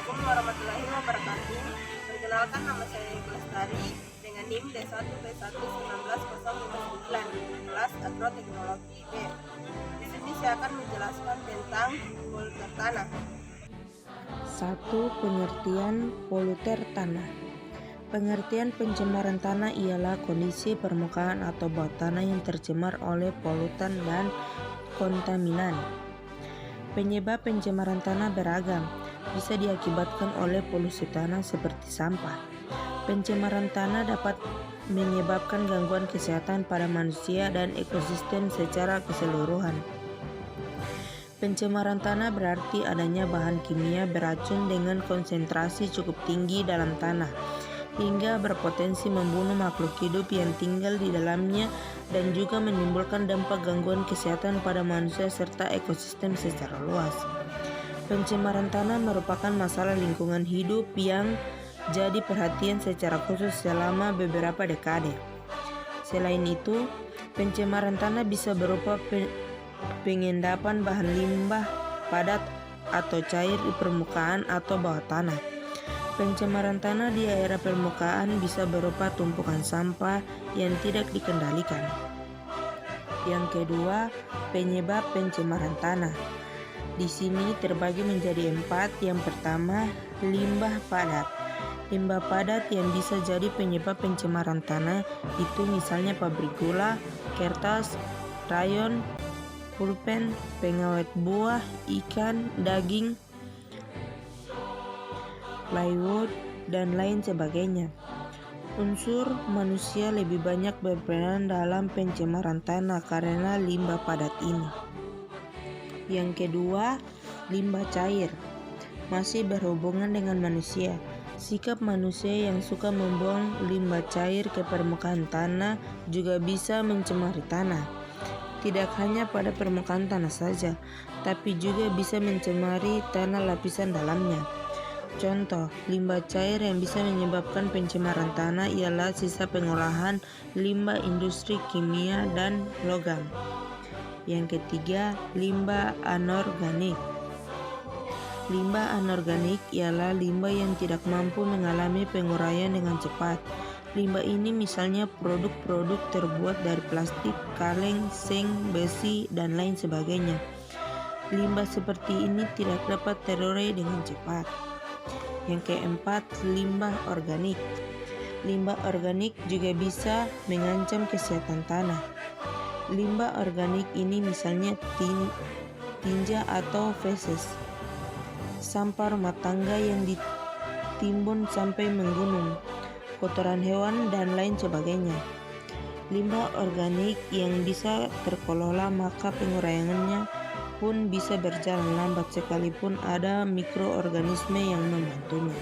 Assalamualaikum warahmatullahi wabarakatuh. Perkenalkan, nama saya Ibu Lestari dengan NIM D1B11959, kelas Agroteknologi B. Di sini saya akan menjelaskan tentang poluter tanah. 1. Pengertian poluter tanah. Pengertian pencemaran tanah ialah kondisi permukaan atau bawah tanah yang tercemar oleh polutan dan kontaminan. Penyebab pencemaran tanah beragam, bisa diakibatkan oleh polusi tanah seperti sampah. Pencemaran tanah dapat menyebabkan gangguan kesehatan pada manusia dan ekosistem secara keseluruhan. Pencemaran tanah berarti adanya bahan kimia beracun dengan konsentrasi cukup tinggi dalam tanah, hingga berpotensi membunuh makhluk hidup yang tinggal di dalamnya dan juga menimbulkan dampak gangguan kesehatan pada manusia serta ekosistem secara luas. Pencemaran tanah merupakan masalah lingkungan hidup yang jadi perhatian secara khusus selama beberapa dekade. Selain itu, pencemaran tanah bisa berupa pengendapan bahan limbah padat atau cair di permukaan atau bawah tanah. Pencemaran tanah di daerah permukaan bisa berupa tumpukan sampah yang tidak dikendalikan. Yang kedua, penyebab pencemaran tanah. Di sini terbagi menjadi 4. Yang pertama, limbah padat. Limbah padat yang bisa jadi penyebab pencemaran tanah itu misalnya pabrik gula, kertas, rayon, pulpen, pengawet buah, ikan, daging, plywood, dan lain sebagainya. Unsur manusia lebih banyak berperan dalam pencemaran tanah karena limbah padat ini. Yang kedua, limbah cair. Masih berhubungan dengan manusia. Sikap manusia yang suka membuang limbah cair ke permukaan tanah juga bisa mencemari tanah. Tidak hanya pada permukaan tanah saja, tapi juga bisa mencemari tanah lapisan dalamnya. Contoh, limbah cair yang bisa menyebabkan pencemaran tanah ialah sisa pengolahan limbah industri kimia dan logam. Yang ketiga, limbah anorganik. Limbah anorganik ialah limbah yang tidak mampu mengalami penguraian dengan cepat. Limbah ini misalnya produk-produk terbuat dari plastik, kaleng, seng, besi, dan lain sebagainya. Limbah seperti ini tidak dapat terurai dengan cepat. Yang keempat, limbah organik. Limbah organik juga bisa mengancam kesehatan tanah. Limbah organik ini misalnya tinja atau feses, sampah rumah tangga yang ditimbun sampai menggunung, kotoran hewan, dan lain sebagainya. Limbah organik yang bisa terkelola maka penguraiannya pun bisa berjalan lambat sekalipun ada mikroorganisme yang membantunya.